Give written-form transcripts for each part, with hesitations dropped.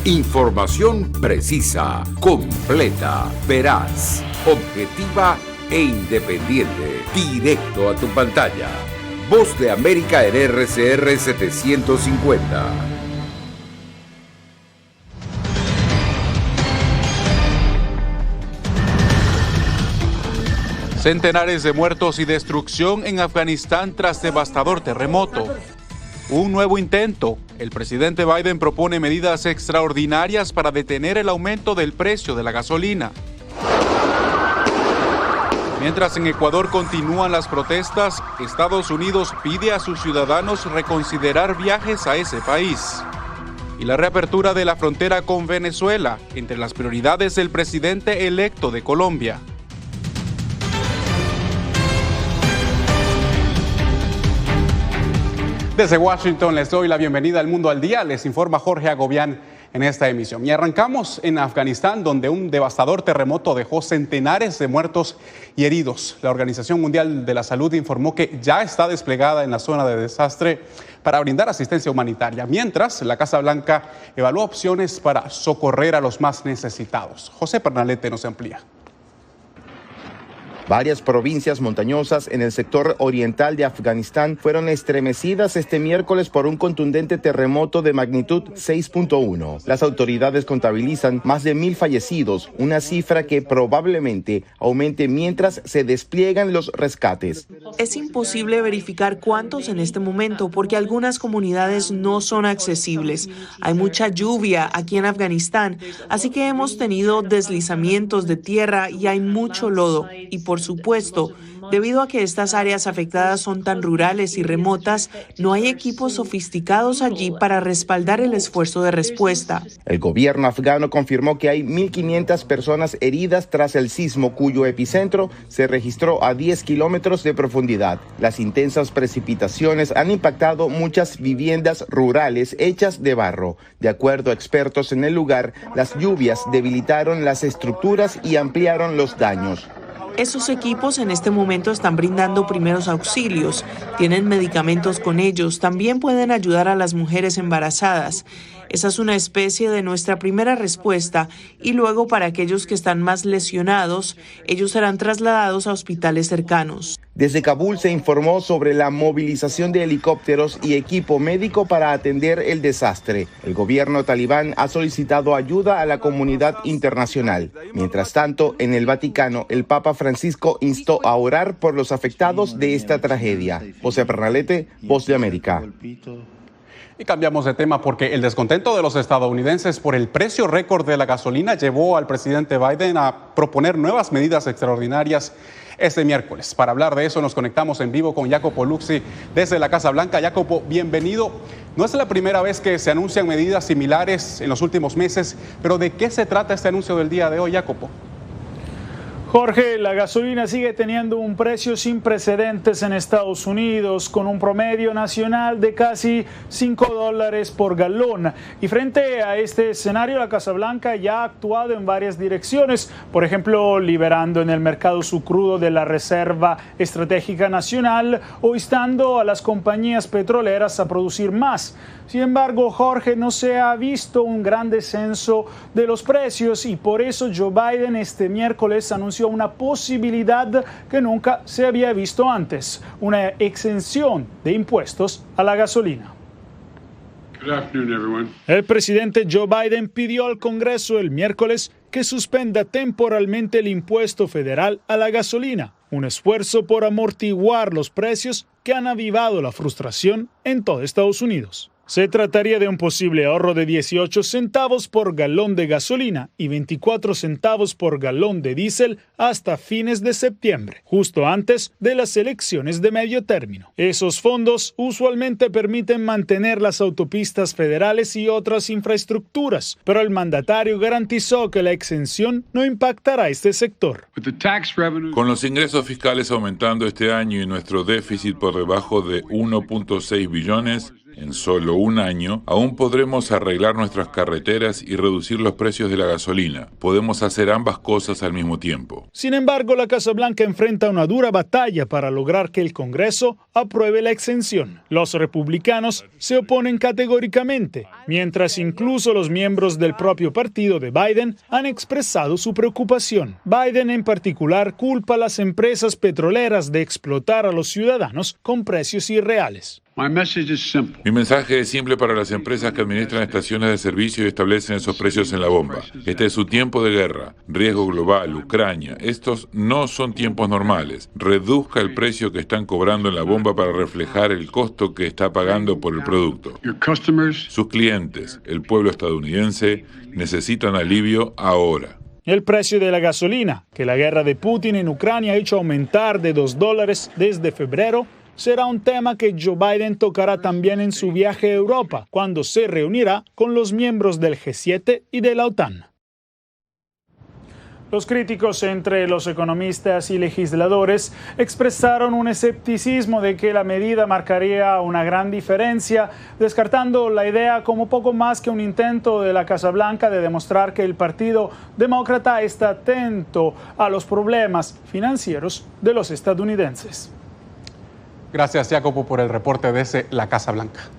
Información precisa, completa, veraz, objetiva e independiente. Directo a tu pantalla. Voz de América en RCR 750. Centenares de muertos y destrucción en Afganistán tras devastador terremoto. Un nuevo intento. El presidente Biden propone medidas extraordinarias para detener el aumento del precio de la gasolina. Mientras en Ecuador continúan las protestas, Estados Unidos pide a sus ciudadanos reconsiderar viajes a ese país. Y la reapertura de la frontera con Venezuela, entre las prioridades del presidente electo de Colombia. Desde Washington les doy la bienvenida al Mundo al Día. Les informa Jorge Agobián en esta emisión. Y arrancamos en Afganistán, donde un devastador terremoto dejó centenares de muertos y heridos. La Organización Mundial de la Salud informó que ya está desplegada en la zona de desastre para brindar asistencia humanitaria, mientras la Casa Blanca evalúa opciones para socorrer a los más necesitados. José Pernalete nos amplía. Varias provincias montañosas en el sector oriental de Afganistán fueron estremecidas este miércoles por un contundente terremoto de magnitud 6.1. Las autoridades contabilizan más de 1,000 fallecidos, una cifra que probablemente aumente mientras se despliegan los rescates. Es imposible verificar cuántos en este momento porque algunas comunidades no son accesibles. Hay mucha lluvia aquí en Afganistán, así que hemos tenido deslizamientos de tierra y hay mucho lodo. Y por supuesto, debido a que estas áreas afectadas son tan rurales y remotas, no hay equipos sofisticados allí para respaldar el esfuerzo de respuesta. El gobierno afgano confirmó que hay 1,500 personas heridas tras el sismo, cuyo epicentro se registró a 10 kilómetros de profundidad. Las intensas precipitaciones han impactado muchas viviendas rurales hechas de barro. De acuerdo a expertos en el lugar, las lluvias debilitaron las estructuras y ampliaron los daños. Esos equipos en este momento están brindando primeros auxilios, tienen medicamentos con ellos, también pueden ayudar a las mujeres embarazadas. Esa es una especie de nuestra primera respuesta y luego para aquellos que están más lesionados, ellos serán trasladados a hospitales cercanos. Desde Kabul se informó sobre la movilización de helicópteros y equipo médico para atender el desastre. El gobierno talibán ha solicitado ayuda a la comunidad internacional. Mientras tanto, en el Vaticano, el Papa Francisco instó a orar por los afectados de esta tragedia. José Pernalete, Voz de América. Y cambiamos de tema porque el descontento de los estadounidenses por el precio récord de la gasolina llevó al presidente Biden a proponer nuevas medidas extraordinarias este miércoles. Para hablar de eso nos conectamos en vivo con Jacopo Luzzi desde la Casa Blanca. Jacopo, bienvenido. No es la primera vez que se anuncian medidas similares en los últimos meses, pero ¿de qué se trata este anuncio del día de hoy, Jacopo? Jorge, la gasolina sigue teniendo un precio sin precedentes en Estados Unidos, con un promedio nacional de casi $5 por galón. Y frente a este escenario, la Casa Blanca ya ha actuado en varias direcciones, por ejemplo, liberando en el mercado su crudo de la Reserva Estratégica Nacional o instando a las compañías petroleras a producir más. Sin embargo, Jorge, no se ha visto un gran descenso de los precios y por eso Joe Biden este miércoles anunció una posibilidad que nunca se había visto antes, una exención de impuestos a la gasolina. El presidente Joe Biden pidió al Congreso el miércoles que suspenda temporalmente el impuesto federal a la gasolina, un esfuerzo por amortiguar los precios que han avivado la frustración en todo Estados Unidos. Se trataría de un posible ahorro de 18 centavos por galón de gasolina y 24 centavos por galón de diésel hasta fines de septiembre, justo antes de las elecciones de medio término. Esos fondos usualmente permiten mantener las autopistas federales y otras infraestructuras, pero el mandatario garantizó que la exención no impactará a este sector. Con los ingresos fiscales aumentando este año y nuestro déficit por debajo de 1.6 billones, En solo un año, aún podremos arreglar nuestras carreteras y reducir los precios de la gasolina. Podemos hacer ambas cosas al mismo tiempo. Sin embargo, la Casa Blanca enfrenta una dura batalla para lograr que el Congreso apruebe la exención. Los republicanos se oponen categóricamente, mientras incluso los miembros del propio partido de Biden han expresado su preocupación. Biden, en particular, culpa a las empresas petroleras de explotar a los ciudadanos con precios irreales. Mi mensaje es simple para las empresas que administran estaciones de servicio y establecen esos precios en la bomba. Este es su tiempo de guerra, riesgo global, Ucrania. Estos no son tiempos normales. Reduzca el precio que están cobrando en la bomba para reflejar el costo que está pagando por el producto. Sus clientes, el pueblo estadounidense, necesitan alivio ahora. El precio de la gasolina, que la guerra de Putin en Ucrania ha hecho aumentar de $2 desde febrero, será un tema que Joe Biden tocará también en su viaje a Europa, cuando se reunirá con los miembros del G7 y de la OTAN. Los críticos entre los economistas y legisladores expresaron un escepticismo de que la medida marcaría una gran diferencia, descartando la idea como poco más que un intento de la Casa Blanca de demostrar que el Partido Demócrata está atento a los problemas financieros de los estadounidenses. Gracias, Jacopo, por el reporte desde la Casa Blanca.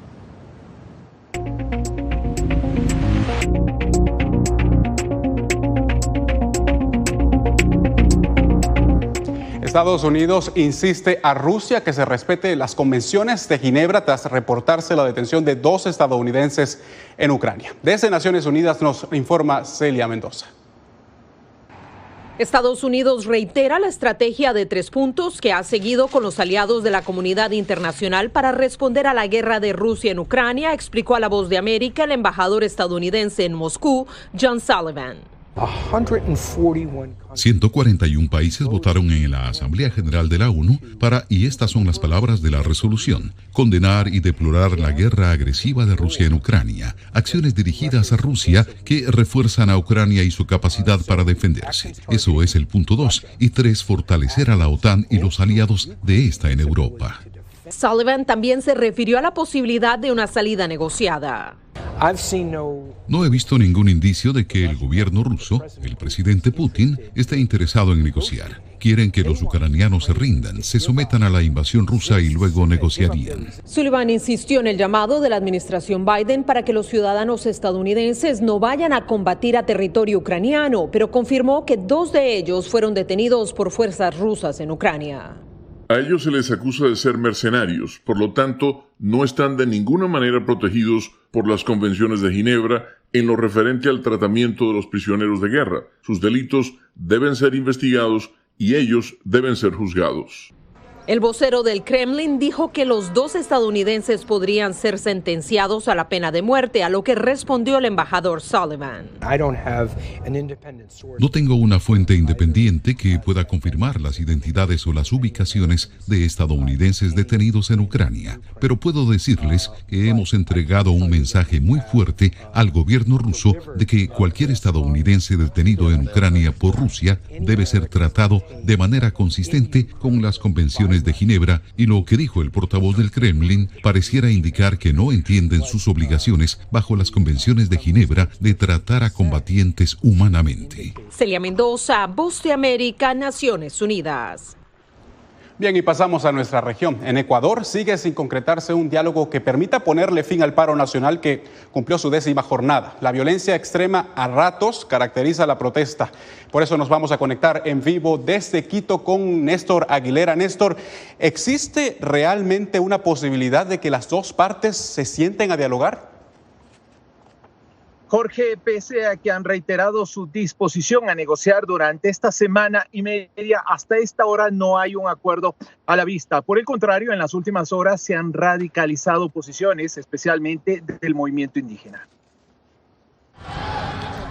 Estados Unidos insiste a Rusia que se respete las convenciones de Ginebra tras reportarse la detención de 2 estadounidenses en Ucrania. Desde Naciones Unidas nos informa Celia Mendoza. Estados Unidos reitera la estrategia de 3 puntos que ha seguido con los aliados de la comunidad internacional para responder a la guerra de Rusia en Ucrania, explicó a La Voz de América el embajador estadounidense en Moscú, John Sullivan. 141 países votaron en la Asamblea General de la ONU y estas son las palabras de la resolución: condenar y deplorar la guerra agresiva de Rusia en Ucrania, acciones dirigidas a Rusia que refuerzan a Ucrania y su capacidad para defenderse. Eso es el punto 2. Y 3, fortalecer a la OTAN y los aliados de esta en Europa. Sullivan también se refirió a la posibilidad de una salida negociada. No he visto ningún indicio de que el gobierno ruso, el presidente Putin, esté interesado en negociar. Quieren que los ucranianos se rindan, se sometan a la invasión rusa y luego negociarían. Sullivan insistió en el llamado de la administración Biden para que los ciudadanos estadounidenses no vayan a combatir a territorio ucraniano, pero confirmó que 2 de ellos fueron detenidos por fuerzas rusas en Ucrania. A ellos se les acusa de ser mercenarios, por lo tanto, no están de ninguna manera protegidos por las convenciones de Ginebra en lo referente al tratamiento de los prisioneros de guerra. Sus delitos deben ser investigados y ellos deben ser juzgados. El vocero del Kremlin dijo que los 2 estadounidenses podrían ser sentenciados a la pena de muerte, a lo que respondió el embajador Sullivan. No tengo una fuente independiente que pueda confirmar las identidades o las ubicaciones de estadounidenses detenidos en Ucrania, pero puedo decirles que hemos entregado un mensaje muy fuerte al gobierno ruso de que cualquier estadounidense detenido en Ucrania por Rusia debe ser tratado de manera consistente con las convenciones de Ginebra, y lo que dijo el portavoz del Kremlin pareciera indicar que no entienden sus obligaciones bajo las convenciones de Ginebra de tratar a combatientes humanamente. Celia Mendoza, Voz de América, Naciones Unidas. Bien, y pasamos a nuestra región. En Ecuador sigue sin concretarse un diálogo que permita ponerle fin al paro nacional que cumplió su 10ª jornada. La violencia extrema a ratos caracteriza la protesta. Por eso nos vamos a conectar en vivo desde Quito con Néstor Aguilera. Néstor, ¿existe realmente una posibilidad de que las 2 partes se sienten a dialogar? Jorge, pese a que han reiterado su disposición a negociar durante esta semana y media, hasta esta hora no hay un acuerdo a la vista. Por el contrario, en las últimas horas se han radicalizado posiciones, especialmente del movimiento indígena.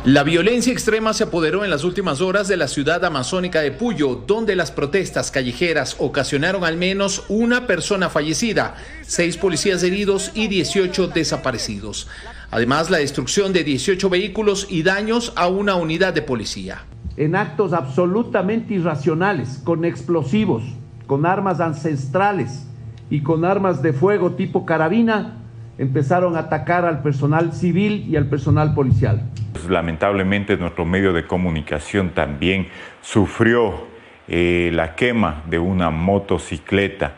La violencia extrema se apoderó en las últimas horas de la ciudad amazónica de Puyo, donde las protestas callejeras ocasionaron al menos 1 persona fallecida, 6 policías heridos y 18 desaparecidos. Además, la destrucción de 18 vehículos y daños a una unidad de policía. En actos absolutamente irracionales, con explosivos, con armas ancestrales y con armas de fuego tipo carabina, empezaron a atacar al personal civil y al personal policial. Lamentablemente nuestro medio de comunicación también sufrió la quema de una motocicleta.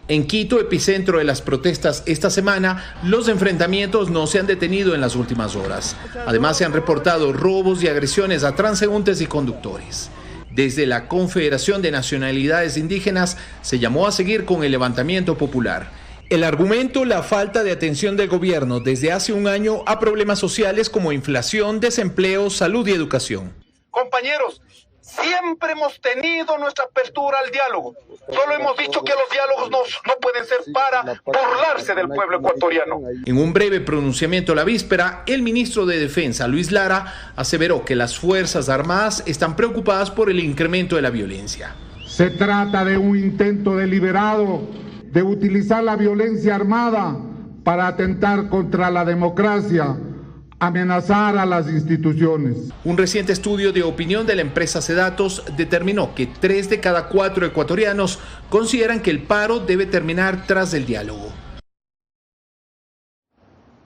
En Quito, epicentro de las protestas esta semana, los enfrentamientos no se han detenido en las últimas horas. Además, se han reportado robos y agresiones a transeúntes y conductores. Desde la Confederación de Nacionalidades Indígenas se llamó a seguir con el levantamiento popular. El argumento, la falta de atención del gobierno desde hace un año a problemas sociales como inflación, desempleo, salud y educación. Compañeros, siempre hemos tenido nuestra apertura al diálogo. Solo hemos dicho que los diálogos no pueden ser para burlarse del pueblo ecuatoriano. En un breve pronunciamiento la víspera, el ministro de Defensa, Luis Lara, aseveró que las Fuerzas Armadas están preocupadas por el incremento de la violencia. Se trata de un intento deliberado de utilizar la violencia armada para atentar contra la democracia, amenazar a las instituciones. Un reciente estudio de opinión de la empresa Cedatos determinó que 3 de cada 4 ecuatorianos consideran que el paro debe terminar tras el diálogo.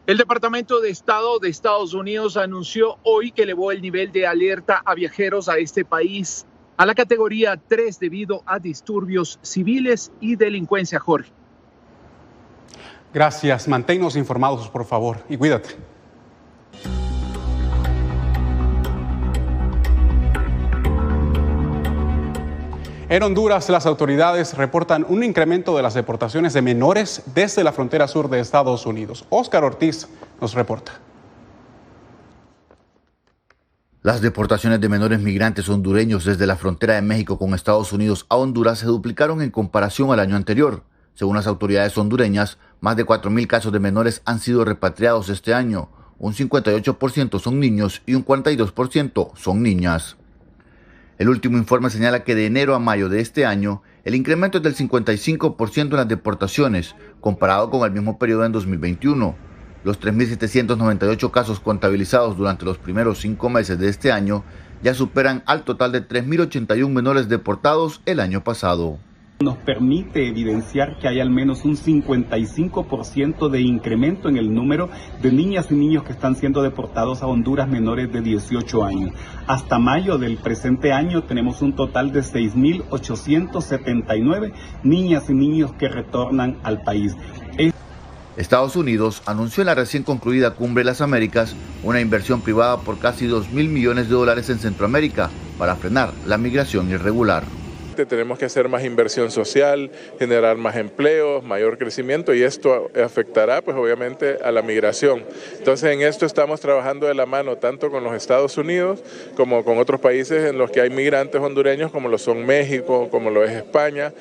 El Departamento de Estado de Estados Unidos anunció hoy que elevó el nivel de alerta a viajeros a este país a la categoría 3 debido a disturbios civiles y delincuencia, Jorge. Gracias, manténnos informados por favor y cuídate. En Honduras, las autoridades reportan un incremento de las deportaciones de menores desde la frontera sur de Estados Unidos. Óscar Ortiz nos reporta. Las deportaciones de menores migrantes hondureños desde la frontera de México con Estados Unidos a Honduras se duplicaron en comparación al año anterior. Según las autoridades hondureñas, más de 4,000 casos de menores han sido repatriados este año. Un 58% son niños y un 42% son niñas. El último informe señala que de enero a mayo de este año, el incremento es del 55% en las deportaciones, comparado con el mismo periodo en 2021. Los 3.798 casos contabilizados durante los primeros 5 meses de este año ya superan al total de 3.081 menores deportados el año pasado. Nos permite evidenciar que hay al menos un 55% de incremento en el número de niñas y niños que están siendo deportados a Honduras menores de 18 años. Hasta mayo del presente año tenemos un total de 6.879 niñas y niños que retornan al país. Estados Unidos anunció en la recién concluida Cumbre de las Américas una inversión privada por casi $2.000 millones en Centroamérica para frenar la migración irregular. Tenemos que hacer más inversión social, generar más empleos, mayor crecimiento y esto afectará pues obviamente a la migración. Entonces en esto estamos trabajando de la mano tanto con los Estados Unidos como con otros países en los que hay migrantes hondureños como lo son México, como lo es España.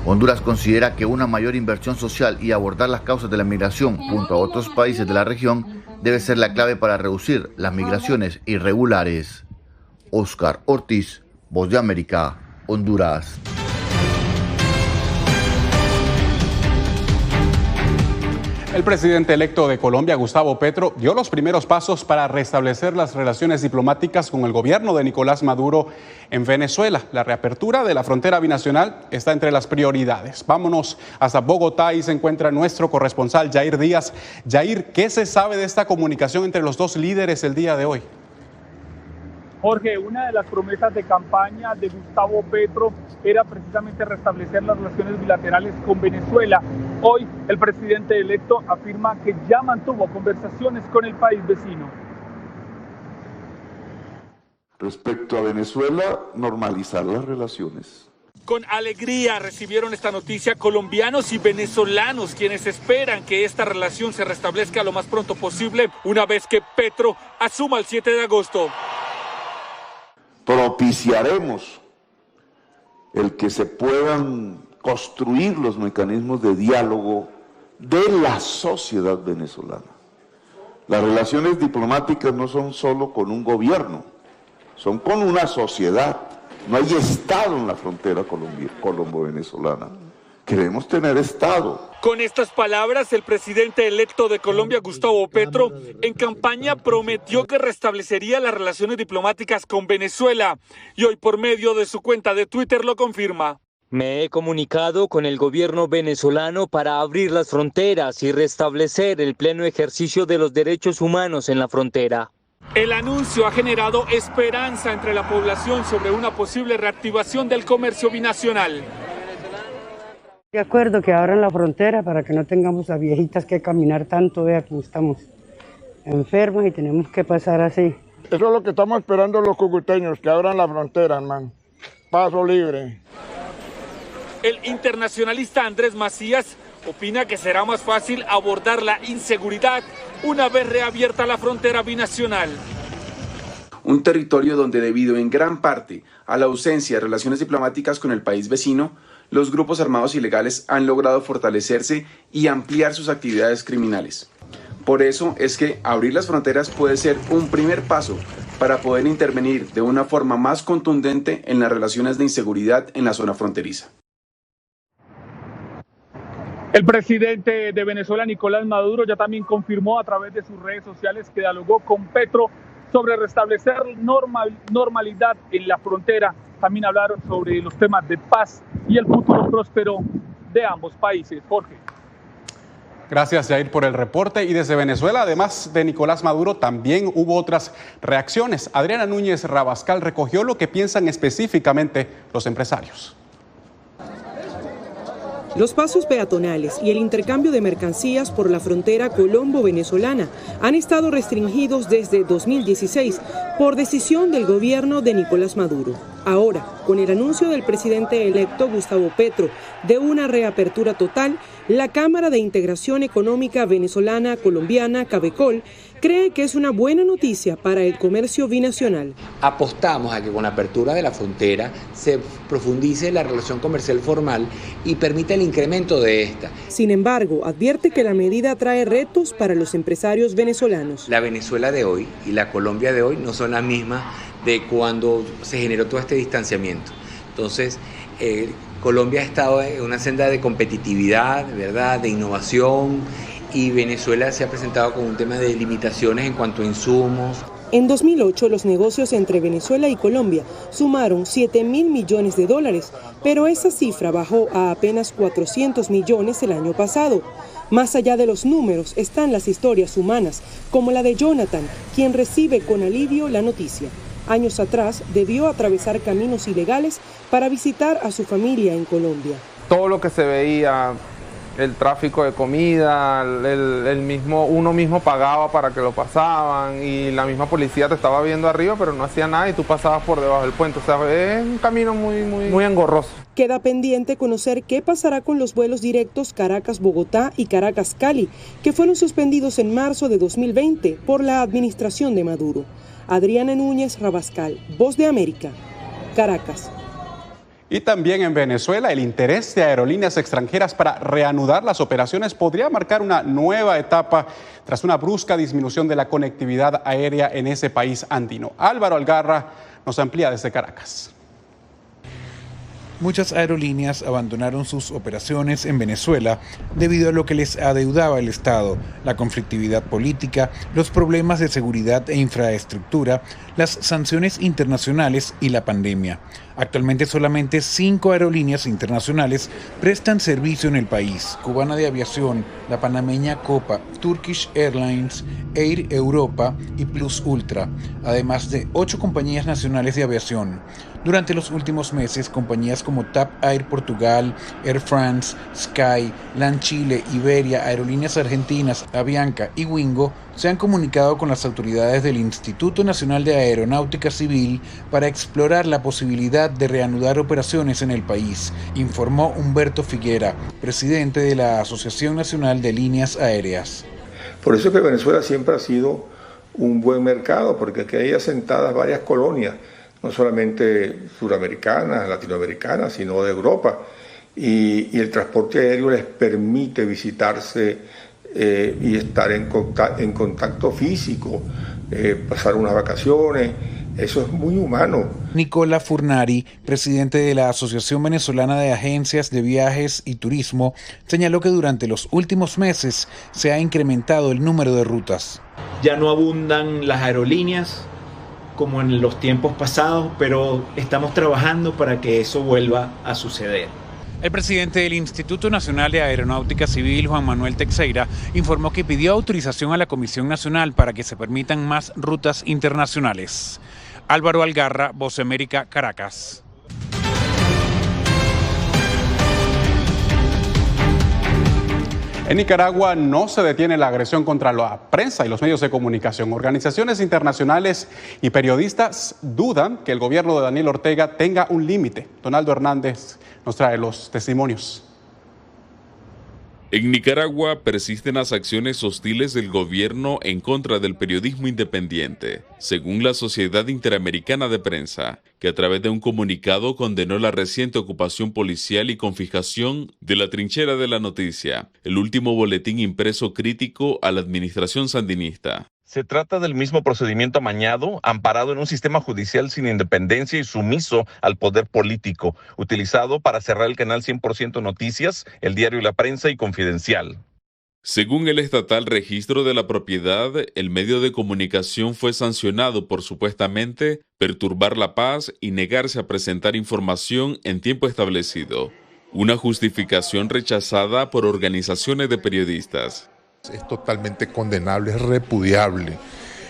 Honduras considera que una mayor inversión social y abordar las causas de la migración junto a otros países de la región debe ser la clave para reducir las migraciones irregulares. Óscar Ortiz, Voz de América, Honduras. El presidente electo de Colombia, Gustavo Petro, dio los primeros pasos para restablecer las relaciones diplomáticas con el gobierno de Nicolás Maduro en Venezuela. La reapertura de la frontera binacional está entre las prioridades. Vámonos hasta Bogotá y se encuentra nuestro corresponsal Jair Díaz. Jair, ¿qué se sabe de esta comunicación entre los dos líderes el día de hoy? Jorge, una de las promesas de campaña de Gustavo Petro era precisamente restablecer las relaciones bilaterales con Venezuela. Hoy el presidente electo afirma que ya mantuvo conversaciones con el país vecino. Respecto a Venezuela, normalizar las relaciones. Con alegría recibieron esta noticia colombianos y venezolanos, quienes esperan que esta relación se restablezca lo más pronto posible, una vez que Petro asuma el 7 de agosto. Propiciaremos el que se puedan construir los mecanismos de diálogo de la sociedad venezolana. Las relaciones diplomáticas no son solo con un gobierno, son con una sociedad. No hay Estado en la frontera colombo-venezolana. Queremos tener Estado. Con estas palabras, el presidente electo de Colombia, Gustavo Petro, en campaña prometió que restablecería las relaciones diplomáticas con Venezuela y hoy por medio de su cuenta de Twitter lo confirma. Me he comunicado con el gobierno venezolano para abrir las fronteras y restablecer el pleno ejercicio de los derechos humanos en la frontera. El anuncio ha generado esperanza entre la población sobre una posible reactivación del comercio binacional. De acuerdo que abran la frontera para que no tengamos a viejitas que caminar tanto, vea como estamos enfermos y tenemos que pasar así. Eso es lo que estamos esperando los cucuteños, que abran la frontera, hermano. Paso libre. El internacionalista Andrés Macías opina que será más fácil abordar la inseguridad una vez reabierta la frontera binacional. Un territorio donde, debido en gran parte a la ausencia de relaciones diplomáticas con el país vecino, los grupos armados ilegales han logrado fortalecerse y ampliar sus actividades criminales. Por eso es que abrir las fronteras puede ser un primer paso para poder intervenir de una forma más contundente en las relaciones de inseguridad en la zona fronteriza. El presidente de Venezuela, Nicolás Maduro, ya también confirmó a través de sus redes sociales que dialogó con Petro sobre restablecer normalidad en la frontera. También hablaron sobre los temas de paz y el futuro próspero de ambos países. Jorge. Gracias, Jair, por el reporte. Y desde Venezuela, además de Nicolás Maduro, también hubo otras reacciones. Adriana Núñez Rabascal recogió lo que piensan específicamente los empresarios. Los pasos peatonales y el intercambio de mercancías por la frontera colombo-venezolana han estado restringidos desde 2016 por decisión del gobierno de Nicolás Maduro. Ahora, con el anuncio del presidente electo Gustavo Petro de una reapertura total, la Cámara de Integración Económica Venezolana-Colombiana, CAVECOL, cree que es una buena noticia para el comercio binacional. Apostamos a que con la apertura de la frontera se profundice la relación comercial formal y permita el incremento de esta. Sin embargo, advierte que la medida trae retos para los empresarios venezolanos. La Venezuela de hoy y la Colombia de hoy no son las mismas de cuando se generó todo este distanciamiento. Entonces, Colombia ha estado en una senda de competitividad, ¿verdad?, de innovación, y Venezuela se ha presentado con un tema de limitaciones en cuanto a insumos. En 2008, los negocios entre Venezuela y Colombia sumaron $7.000 millones, pero esa cifra bajó a apenas 400 millones el año pasado. Más allá de los números están las historias humanas, como la de Jonathan, quien recibe con alivio la noticia. Años atrás debió atravesar caminos ilegales para visitar a su familia en Colombia. Todo lo que se veía, el tráfico de comida, uno mismo pagaba para que lo pasaban y la misma policía te estaba viendo arriba pero no hacía nada y tú pasabas por debajo del puente. O sea, es un camino muy engorroso. Queda pendiente conocer qué pasará con los vuelos directos Caracas-Bogotá y Caracas-Cali, que fueron suspendidos en marzo de 2020 por la administración de Maduro. Adriana Núñez Rabascal, Voz de América, Caracas. Y también en Venezuela, el interés de aerolíneas extranjeras para reanudar las operaciones podría marcar una nueva etapa tras una brusca disminución de la conectividad aérea en ese país andino. Álvaro Algarra nos amplía desde Caracas. Muchas aerolíneas abandonaron sus operaciones en Venezuela debido a lo que les adeudaba el Estado, la conflictividad política, los problemas de seguridad e infraestructura, las sanciones internacionales y la pandemia. Actualmente solamente 5 aerolíneas internacionales prestan servicio en el país: Cubana de Aviación, la panameña Copa, Turkish Airlines, Air Europa y Plus Ultra, además de 8 compañías nacionales de aviación. Durante los últimos meses, compañías como TAP Air Portugal, Air France, Sky, LAN Chile, Iberia, Aerolíneas Argentinas, Avianca y Wingo se han comunicado con las autoridades del Instituto Nacional de Aeronáutica Civil para explorar la posibilidad de reanudar operaciones en el país, informó Humberto Figuera, presidente de la Asociación Nacional de Líneas Aéreas. Por eso es que Venezuela siempre ha sido un buen mercado, porque aquí hay asentadas varias colonias, no solamente suramericanas, latinoamericanas, sino de Europa. Y el transporte aéreo les permite visitarse y estar en contacto físico, pasar unas vacaciones. Eso es muy humano. Nicola Furnari, presidente de la Asociación Venezolana de Agencias de Viajes y Turismo, señaló que durante los últimos meses se ha incrementado el número de rutas. Ya no abundan las aerolíneas, como en los tiempos pasados, pero estamos trabajando para que eso vuelva a suceder. El presidente del Instituto Nacional de Aeronáutica Civil, Juan Manuel Teixeira, informó que pidió autorización a la Comisión Nacional para que se permitan más rutas internacionales. Álvaro Algarra, Voz de América, Caracas. En Nicaragua no se detiene la agresión contra la prensa y los medios de comunicación. Organizaciones internacionales y periodistas dudan que el gobierno de Daniel Ortega tenga un límite. Donaldo Hernández nos trae los testimonios. En Nicaragua persisten las acciones hostiles del gobierno en contra del periodismo independiente, según la Sociedad Interamericana de Prensa, que a través de un comunicado condenó la reciente ocupación policial y confiscación de la Trinchera de la Noticia, el último boletín impreso crítico a la administración sandinista. Se trata del mismo procedimiento amañado, amparado en un sistema judicial sin independencia y sumiso al poder político, utilizado para cerrar el canal 100% Noticias, el diario La Prensa y Confidencial. Según el estatal registro de la propiedad, el medio de comunicación fue sancionado por supuestamente perturbar la paz y negarse a presentar información en tiempo establecido. Una justificación rechazada por organizaciones de periodistas. Es totalmente condenable, es repudiable.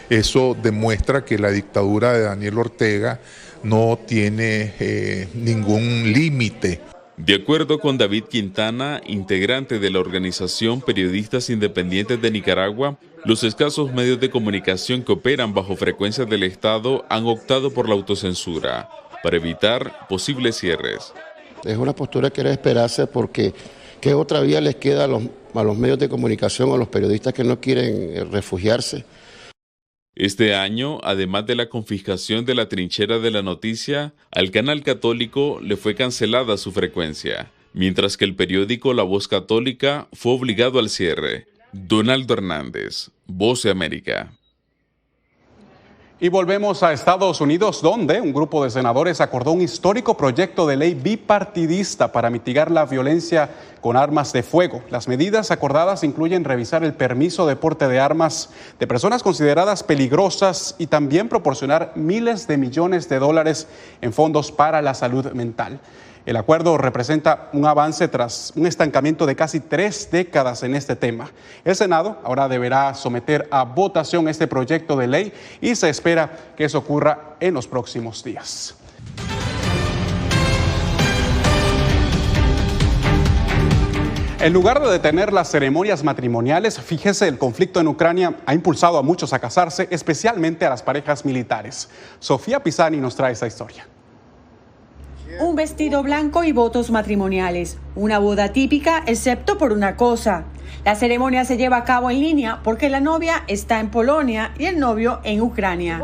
Eso demuestra que la dictadura de Daniel Ortega no tiene ningún límite. De acuerdo con David Quintana, integrante de la organización Periodistas Independientes de Nicaragua, los escasos medios de comunicación que operan bajo frecuencias del Estado han optado por la autocensura para evitar posibles cierres. Es una postura que era esperarse porque ¿qué otra vía les queda a los medios de comunicación, a los periodistas que no quieren refugiarse? Este año, además de la confiscación de la Trinchera de la Noticia, al canal católico le fue cancelada su frecuencia, mientras que el periódico La Voz Católica fue obligado al cierre. Donaldo Hernández, Voz de América. Y volvemos a Estados Unidos, donde un grupo de senadores acordó un histórico proyecto de ley bipartidista para mitigar la violencia con armas de fuego. Las medidas acordadas incluyen revisar el permiso de porte de armas de personas consideradas peligrosas y también proporcionar miles de millones de dólares en fondos para la salud mental. El acuerdo representa un avance tras un estancamiento de casi 3 décadas en este tema. El Senado ahora deberá someter a votación este proyecto de ley y se espera que eso ocurra en los próximos días. En lugar de detener las ceremonias matrimoniales, fíjese, el conflicto en Ucrania ha impulsado a muchos a casarse, especialmente a las parejas militares. Sofía Pisani nos trae esta historia. Un vestido blanco y votos matrimoniales. Una boda típica, excepto por una cosa. La ceremonia se lleva a cabo en línea porque la novia está en Polonia y el novio en Ucrania.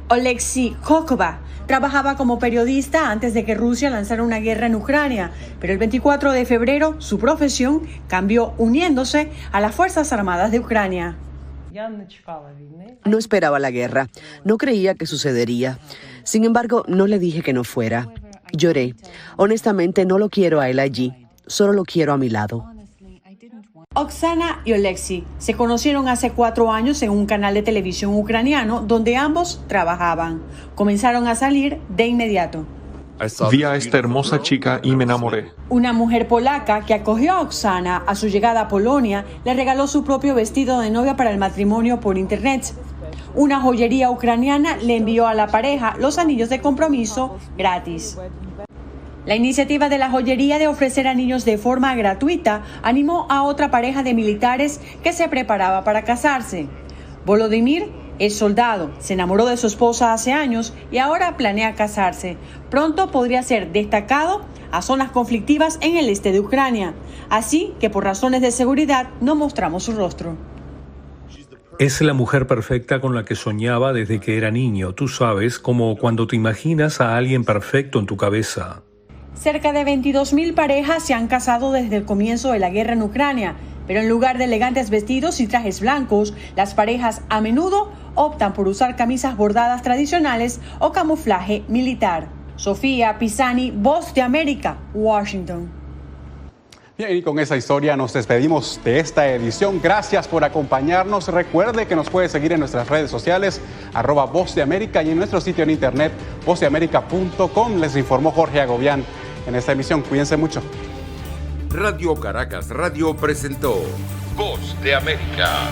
Oleksiy Khokova trabajaba como periodista antes de que Rusia lanzara una guerra en Ucrania, pero el 24 de febrero su profesión cambió uniéndose a las Fuerzas Armadas de Ucrania. No esperaba la guerra, no creía que sucedería. Sin embargo, no le dije que no fuera. Lloré. Honestamente, no lo quiero a él allí, solo lo quiero a mi lado. Oksana y Oleksiy se conocieron hace 4 años en un canal de televisión ucraniano donde ambos trabajaban. Comenzaron a salir de inmediato. Vi a esta hermosa chica y me enamoré. Una mujer polaca que acogió a Oksana a su llegada a Polonia le regaló su propio vestido de novia para el matrimonio por internet. Una joyería ucraniana le envió a la pareja los anillos de compromiso gratis. La iniciativa de la joyería de ofrecer anillos de forma gratuita animó a otra pareja de militares que se preparaba para casarse. Volodymyr es soldado, se enamoró de su esposa hace años y ahora planea casarse. Pronto podría ser destacado a zonas conflictivas en el este de Ucrania, así que por razones de seguridad no mostramos su rostro. Es la mujer perfecta con la que soñaba desde que era niño, tú sabes, como cuando te imaginas a alguien perfecto en tu cabeza. Cerca de 22.000 parejas se han casado desde el comienzo de la guerra en Ucrania, pero en lugar de elegantes vestidos y trajes blancos, las parejas a menudo optan por usar camisas bordadas tradicionales o camuflaje militar. Sofía Pisani, Voz de América, Washington. Bien, y con esa historia nos despedimos de esta edición. Gracias por acompañarnos. Recuerde que nos puede seguir en nuestras redes sociales, @Voz de América, y en nuestro sitio en internet, vozdeamerica.com. Les informó Jorge Agobián en esta emisión. Cuídense mucho. Radio Caracas Radio presentó Voz de América.